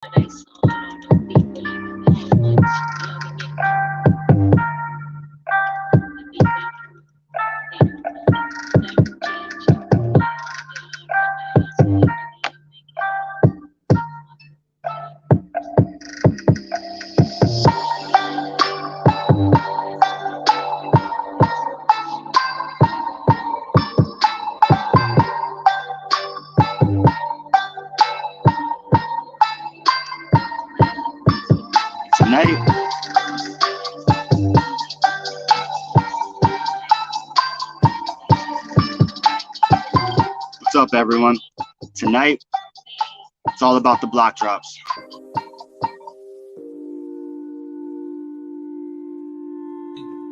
Tonight, what's up, everyone? Tonight, it's all about the block drops.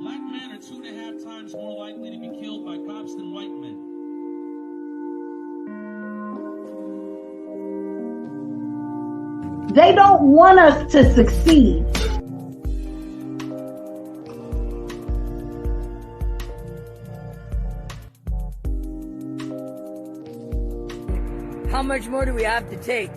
Black men are 2.5 times more likely to be killed by cops than white men. They don't want us to succeed. How much more do we have to take?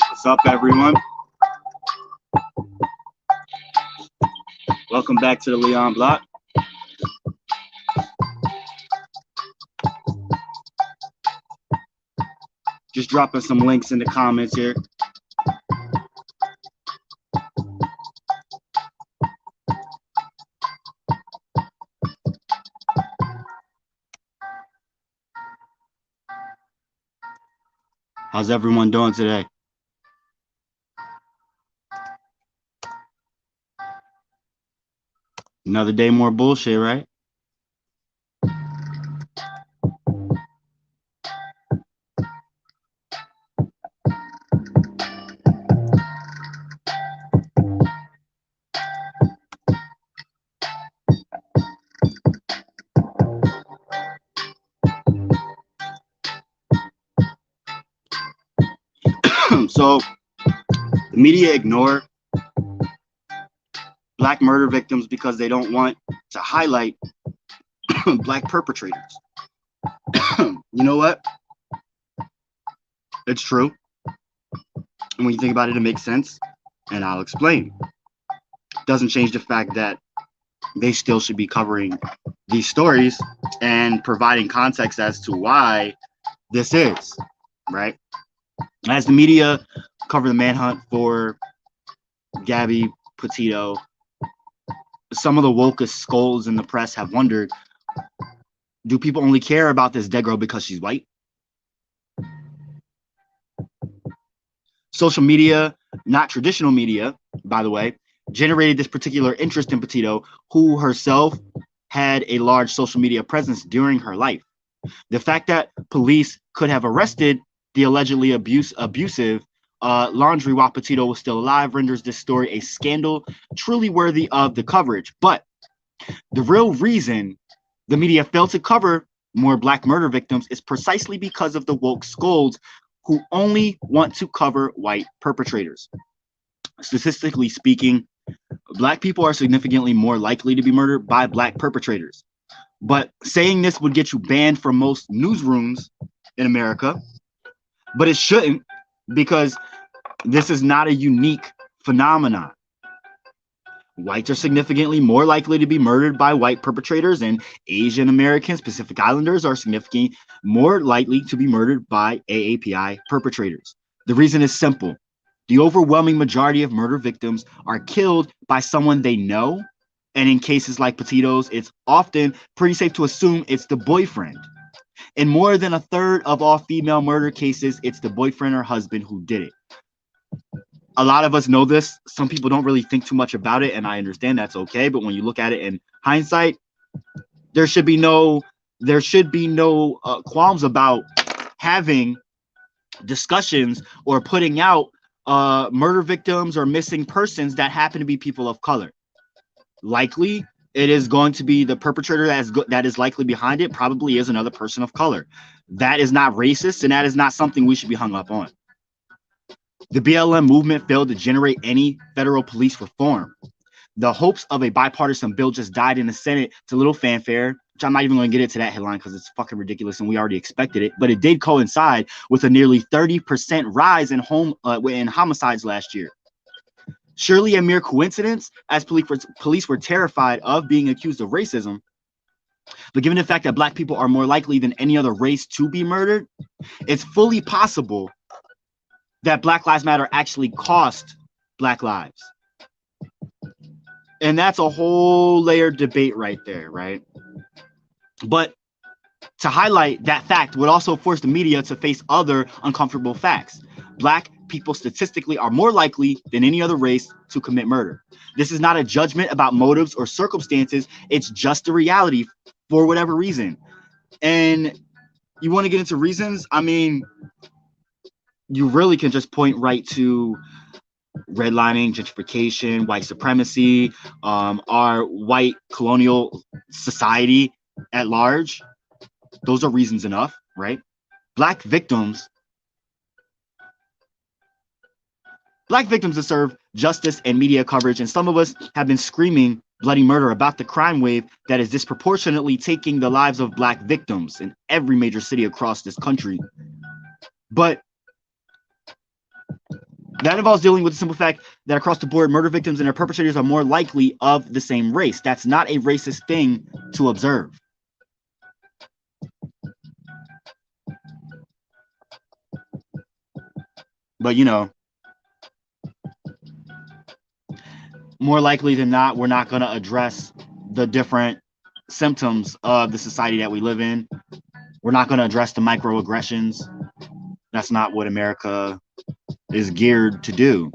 What's up, everyone? Welcome back to the Leon Block. Just dropping some links in the comments here. How's everyone doing today? Another day more bullshit, right? So the media ignore Black murder victims because they don't want to highlight Black perpetrators. You know what? It's true. And when you think about it, it makes sense. And I'll explain. Doesn't change the fact that they still should be covering these stories and providing context as to why this is, right? As the media cover the manhunt for Gabby Petito, some of the wokest skulls in the press have wondered, do people only care about this dead girl because she's white? Social media, not traditional media, by the way, generated this particular interest in Petito, who herself had a large social media presence during her life. The fact that police could have arrested the allegedly abusive laundry while Petito was still alive renders this story a scandal truly worthy of the coverage. But the real reason the media failed to cover more Black murder victims is precisely because of the woke scolds who only want to cover white perpetrators. Statistically speaking, Black people are significantly more likely to be murdered by Black perpetrators. But saying this would get you banned from most newsrooms in America, but it shouldn't, because this is not a unique phenomenon. Whites are significantly more likely to be murdered by white perpetrators, and Asian Americans, Pacific Islanders are significantly more likely to be murdered by AAPI perpetrators. The reason is simple. The overwhelming majority of murder victims are killed by someone they know, and in cases like Petito's, it's often pretty safe to assume it's the boyfriend. In more than a third of all female murder cases, it's the boyfriend or husband who did it. A lot of us know this. Some people don't really think too much about it, and I understand that's okay. But when you look at it in hindsight, there should be no qualms about having discussions or putting out murder victims or missing persons that happen to be people of color. Likely, it is going to be the perpetrator that is likely behind it, probably is another person of color. That is not racist, and that is not something we should be hung up on. The BLM movement failed to generate any federal police reform. The hopes of a bipartisan bill just died in the Senate to little fanfare, which I'm not even going to get into that headline because it's fucking ridiculous and we already expected it. But it did coincide with a nearly 30% rise in homicides last year. Surely a mere coincidence, as police were terrified of being accused of racism. But given the fact that Black people are more likely than any other race to be murdered, it's fully possible that Black Lives Matter actually cost Black lives. And that's a whole layered debate right there, right? But to highlight that fact would also force the media to face other uncomfortable facts. Black people statistically are more likely than any other race to commit murder. This is not a judgment about motives or circumstances. It's just a reality for whatever reason. And you want to get into reasons? I mean, you really can just point right to redlining, gentrification, white supremacy, our white colonial society at large. Those are reasons enough, right? Black victims deserve justice and media coverage, and some of us have been screaming bloody murder about the crime wave that is disproportionately taking the lives of Black victims in every major city across this country. But that involves dealing with the simple fact that across the board, murder victims and their perpetrators are more likely of the same race. That's not a racist thing to observe. But, you know, more likely than not, we're not going to address the different symptoms of the society that we live in. We're not going to address the microaggressions. That's not what America is geared to do.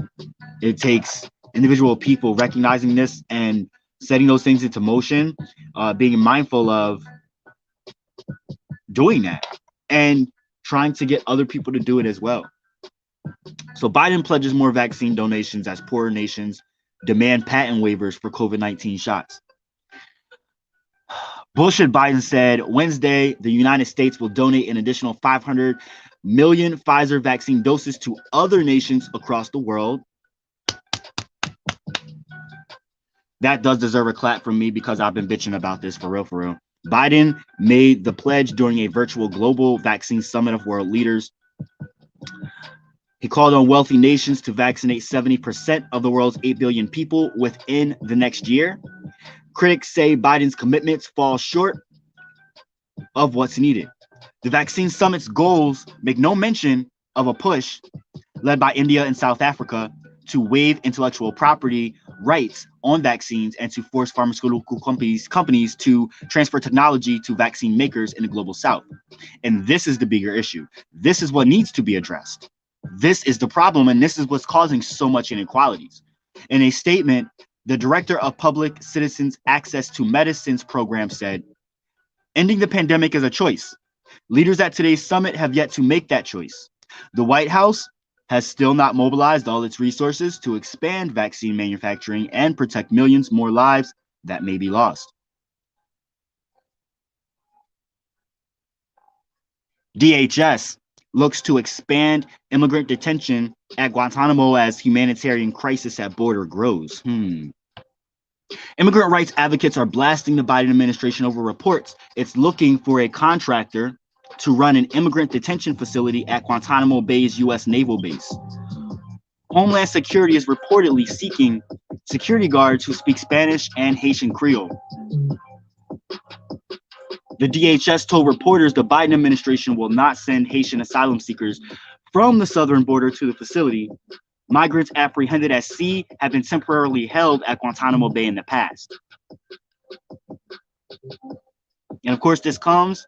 It takes individual people recognizing this and setting those things into motion, being mindful of doing that and trying to get other people to do it as well. So Biden pledges more vaccine donations as poorer nations demand patent waivers for COVID-19 shots. Bullshit Biden said Wednesday the United States will donate an additional 500 million Pfizer vaccine doses to other nations across the world. That does deserve a clap from me because I've been bitching about this for real. Biden made the pledge during a virtual global vaccine summit of world leaders. He called on wealthy nations to vaccinate 70% of the world's 8 billion people within the next year. Critics say Biden's commitments fall short of what's needed. The vaccine summit's goals make no mention of a push led by India and South Africa to waive intellectual property rights on vaccines and to force pharmaceutical companies to transfer technology to vaccine makers in the global South. And this is the bigger issue. This is what needs to be addressed. This is the problem, and this is what's causing so much inequalities. In a statement, the director of Public Citizens Access to Medicines program said, ending the pandemic is a choice. Leaders at today's summit have yet to make that choice. The White House has still not mobilized all its resources to expand vaccine manufacturing and protect millions more lives that may be lost. DHS looks to expand immigrant detention at Guantanamo as humanitarian crisis at border grows. Immigrant rights advocates are blasting the Biden administration over reports it's looking for a contractor to run an immigrant detention facility at Guantanamo Bay's U.S. Naval Base. Homeland Security is reportedly seeking security guards who speak Spanish and Haitian Creole. The DHS told reporters the Biden administration will not send Haitian asylum seekers from the southern border to the facility. Migrants apprehended at sea have been temporarily held at Guantanamo Bay in the past. And of course, this comes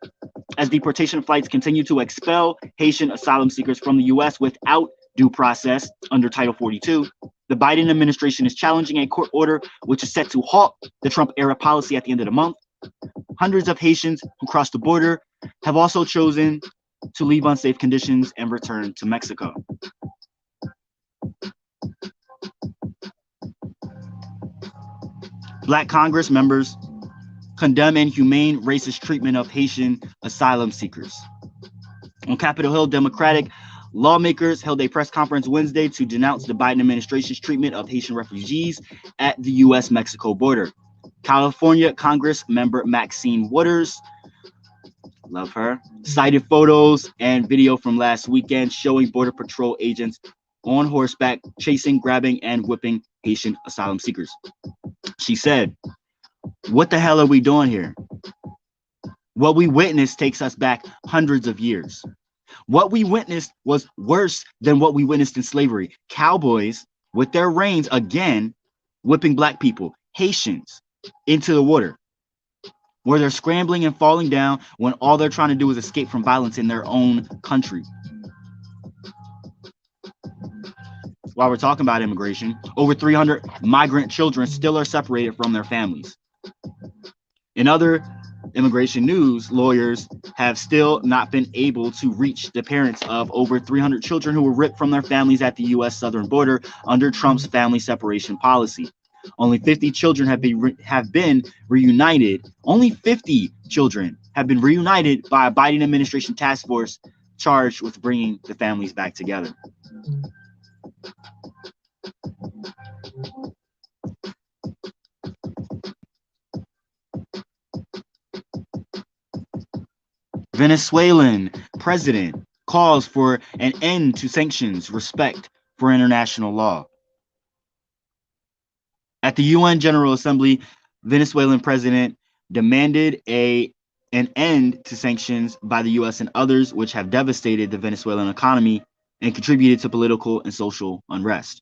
as deportation flights continue to expel Haitian asylum seekers from the U.S. without due process under Title 42. The Biden administration is challenging a court order which is set to halt the Trump-era policy at the end of the month. Hundreds of Haitians who crossed the border have also chosen to leave unsafe conditions and return to Mexico. Black Congress members condemn inhumane racist treatment of Haitian asylum seekers. On Capitol Hill, Democratic lawmakers held a press conference Wednesday to denounce the Biden administration's treatment of Haitian refugees at the U.S.-Mexico border. California Congress member Maxine Waters, love her, cited photos and video from last weekend showing Border Patrol agents on horseback chasing, grabbing, and whipping Haitian asylum seekers. She said, "What the hell are we doing here? What we witnessed takes us back hundreds of years. What we witnessed was worse than what we witnessed in slavery. Cowboys with their reins again whipping Black people, Haitians, into the water, where they're scrambling and falling down when all they're trying to do is escape from violence in their own country." While we're talking about immigration, over 300 migrant children still are separated from their families. In other immigration news, lawyers have still not been able to reach the parents of over 300 children who were ripped from their families at the U.S. southern border under Trump's family separation policy. Only 50 children have been reunited. Only 50 children have been reunited by a Biden administration task force charged with bringing the families back together. Venezuelan president calls for an end to sanctions, respect for international law. At the UN General Assembly, Venezuelan president demanded an end to sanctions by the US and others, which have devastated the Venezuelan economy and contributed to political and social unrest.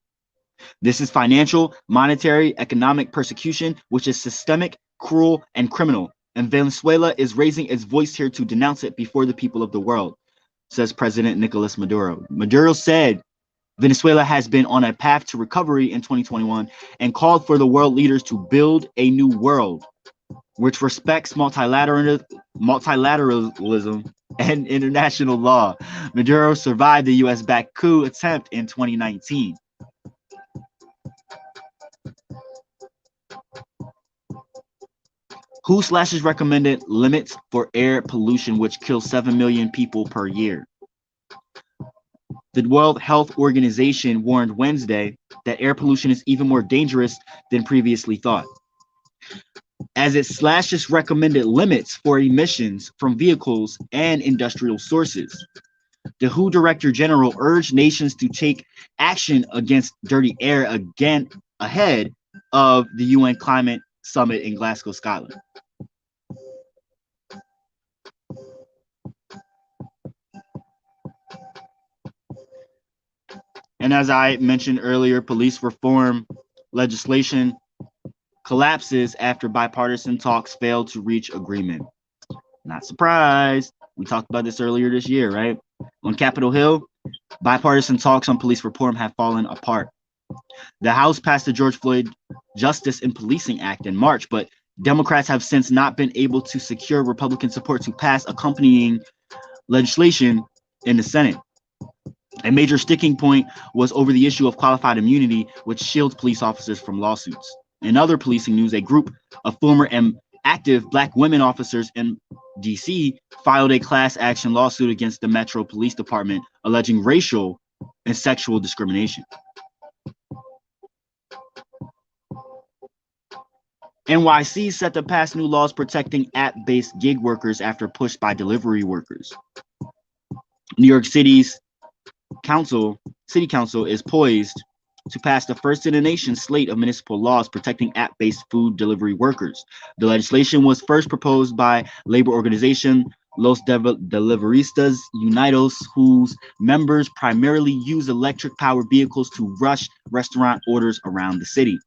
This is financial, monetary, economic persecution, which is systemic, cruel, and criminal. And Venezuela is raising its voice here to denounce it before the people of the world, says President Nicolas Maduro. Maduro said Venezuela has been on a path to recovery in 2021 and called for the world leaders to build a new world which respects multilateralism and international law. Maduro survived the US-backed coup attempt in 2019. WHO slashes recommended limits for air pollution, which kills 7 million people per year. The World Health Organization warned Wednesday that air pollution is even more dangerous than previously thought, as it slashes recommended limits for emissions from vehicles and industrial sources. The WHO Director General urged nations to take action against dirty air again ahead of the UN Climate Summit in Glasgow, Scotland. And as I mentioned earlier, police reform legislation collapses after bipartisan talks failed to reach agreement. Not surprised. We talked about this earlier this year, right? On Capitol Hill, bipartisan talks on police reform have fallen apart. The House passed the George Floyd Justice in Policing Act in March, but Democrats have since not been able to secure Republican support to pass accompanying legislation in the Senate. A major sticking point was over the issue of qualified immunity, which shields police officers from lawsuits. In other policing news, a group of former and active Black women officers in DC filed a class action lawsuit against the Metro Police Department, alleging racial and sexual discrimination. NYC set to pass new laws protecting app-based gig workers after pushed by delivery workers. New York City's City Council is poised to pass the first in the nation slate of municipal laws protecting app-based food delivery workers. The legislation was first proposed by labor organization Los Deliveristas Unidos, whose members primarily use electric-powered vehicles to rush restaurant orders around the city.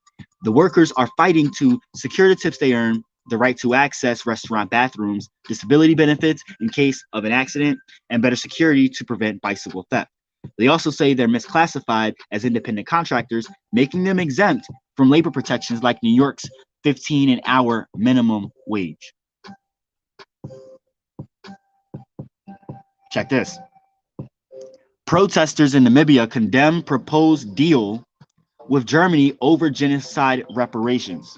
The workers are fighting to secure the tips they earn, the right to access restaurant bathrooms, disability benefits in case of an accident, and better security to prevent bicycle theft. They also say they're misclassified as independent contractors, making them exempt from labor protections like New York's $15 an hour minimum wage. Check this. Protesters in Namibia condemn proposed deal with Germany over genocide reparations.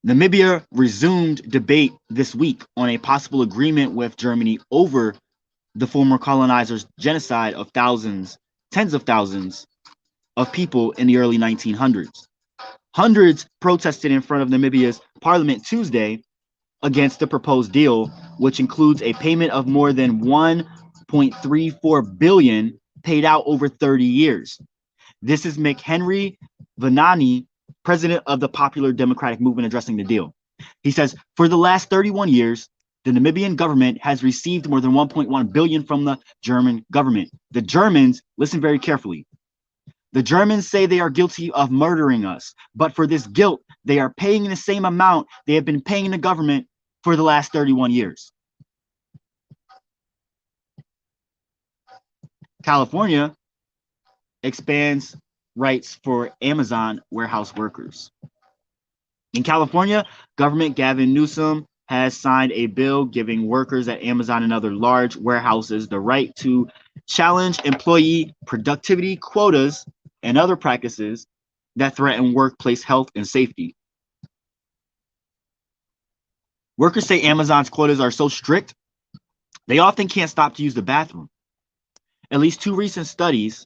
Namibia resumed debate this week on a possible agreement with Germany over the former colonizers' genocide of thousands, tens of thousands of people in the early 1900s. Hundreds protested in front of Namibia's parliament Tuesday against the proposed deal, which includes a payment of more than 1.34 billion paid out over 30 years. This is McHenry Vanani, president of the Popular Democratic Movement, addressing the deal. He says, for the last 31 years, the Namibian government has received more than 1.1 billion from the German government. The Germans, listen very carefully. The Germans say they are guilty of murdering us, but for this guilt, they are paying the same amount they have been paying the government for the last 31 years. California expands rights for Amazon warehouse workers. In California, Governor Gavin Newsom has signed a bill giving workers at Amazon and other large warehouses the right to challenge employee productivity quotas and other practices that threaten workplace health and safety. Workers say Amazon's quotas are so strict, they often can't stop to use the bathroom. At least 2 recent studies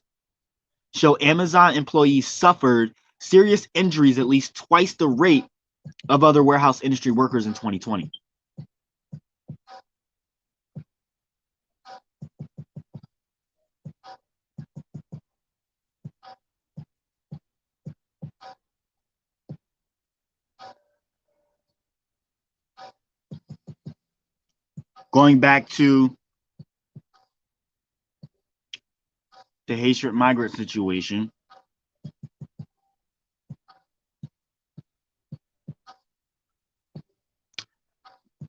show Amazon employees suffered serious injuries at least twice the rate of other warehouse industry workers in 2020. Going back to the Haitian migrant situation,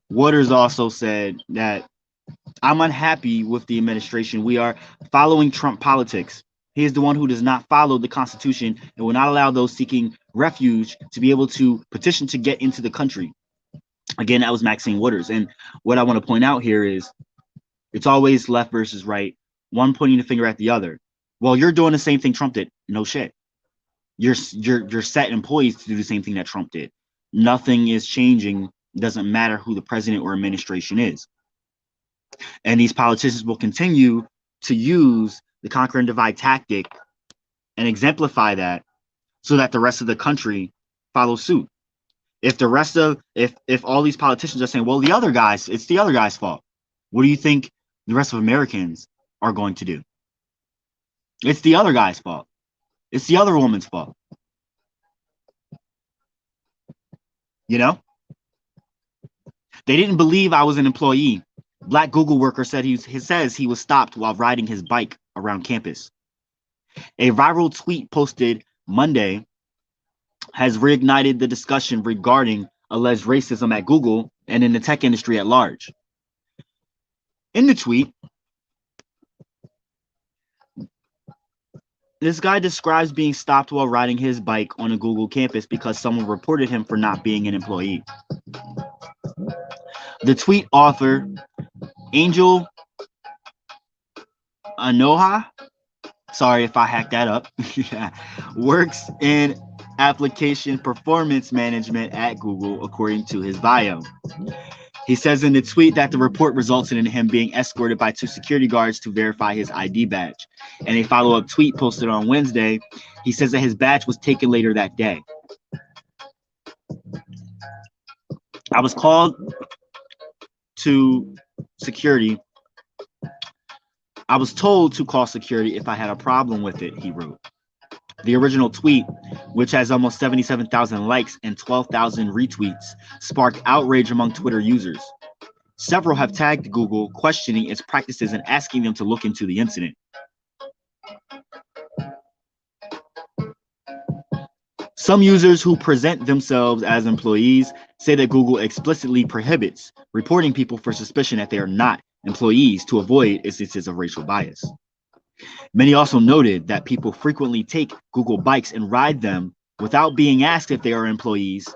Waters also said that I'm unhappy with the administration. We are following Trump politics. He is the one who does not follow the Constitution and will not allow those seeking refuge to be able to petition to get into the country. Again, that was Maxine Waters. And what I want to point out here is it's always left versus right, one pointing the finger at the other. Well, you're doing the same thing Trump did. No shit. You're setting employees to do the same thing that Trump did. Nothing is changing. It doesn't matter who the president or administration is. And these politicians will continue to use the conquer and divide tactic and exemplify that so that the rest of the country follows suit. If the rest of if all these politicians are saying, well, the other guys, it's the other guy's fault, what do you think the rest of Americans are going to do? It's the other guy's fault. It's the other woman's fault. You know? They didn't believe I was an employee. Black Google worker said he says he was stopped while riding his bike around campus. A viral tweet posted Monday has reignited the discussion regarding alleged racism at Google and in the tech industry at large. In the tweet, this guy describes being stopped while riding his bike on a Google campus because someone reported him for not being an employee. The tweet author, Angel Anoha, sorry if I hacked that up, works in application performance management at Google, according to his bio. He says in the tweet that the report resulted in him being escorted by 2 security guards to verify his ID badge. In a follow-up tweet posted on Wednesday, he says that his badge was taken later that day. I was called to security. I was told to call security if I had a problem with it, he wrote. The original tweet, which has almost 77,000 likes and 12,000 retweets, sparked outrage among Twitter users. Several have tagged Google, questioning its practices and asking them to look into the incident. Some users who present themselves as employees say that Google explicitly prohibits reporting people for suspicion that they are not employees to avoid instances of racial bias. Many also noted that people frequently take Google bikes and ride them without being asked if they are employees,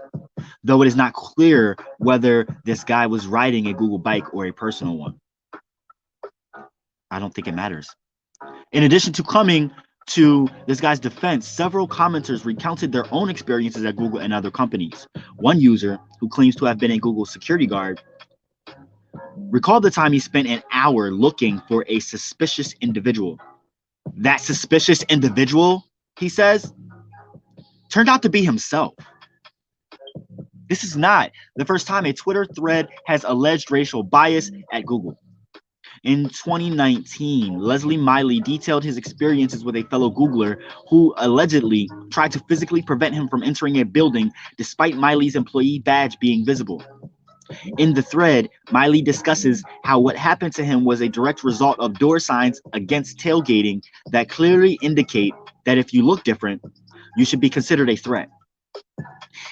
though it is not clear whether this guy was riding a Google bike or a personal one. I don't think it matters. In addition to coming To this guy's defense, several commenters recounted their own experiences at Google and other companies. One user, who claims to have been a Google security guard, recalled the time he spent an hour looking for a suspicious individual. That suspicious individual, he says, turned out to be himself. This is not the first time a Twitter thread has alleged racial bias at Google. In 2019, Leslie Miley detailed his experiences with a fellow Googler who allegedly tried to physically prevent him from entering a building despite Miley's employee badge being visible. In the thread, Miley discusses how what happened to him was a direct result of door signs against tailgating that clearly indicate that if you look different, you should be considered a threat.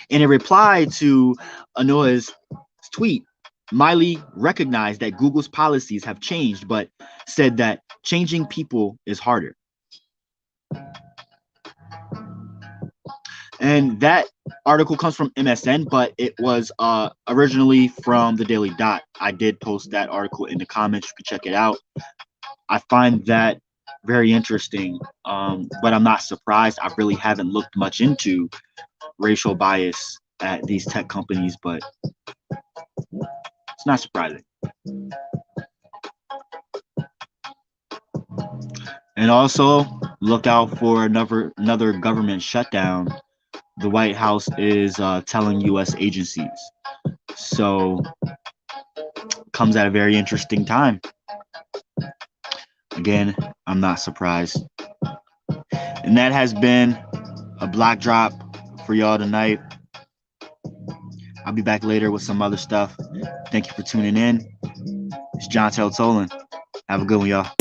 In a reply to Anoa's tweet, Miley recognized that Google's policies have changed, but said that changing people is harder. And that article comes from MSN, but it was originally from the Daily Dot. I did post that article in the comments. You can check it out. I find that very interesting, but I'm not surprised. I really haven't looked much into racial bias at these tech companies, but it's not surprising. And also look out for another government shutdown. The White House is telling U.S. agencies. So comes at a very interesting time. Again, I'm not surprised. And that has been a Block Drop for y'all tonight. I'll be back later with some other stuff. Thank you for tuning in. It's John Teltolan. Have a good one, y'all.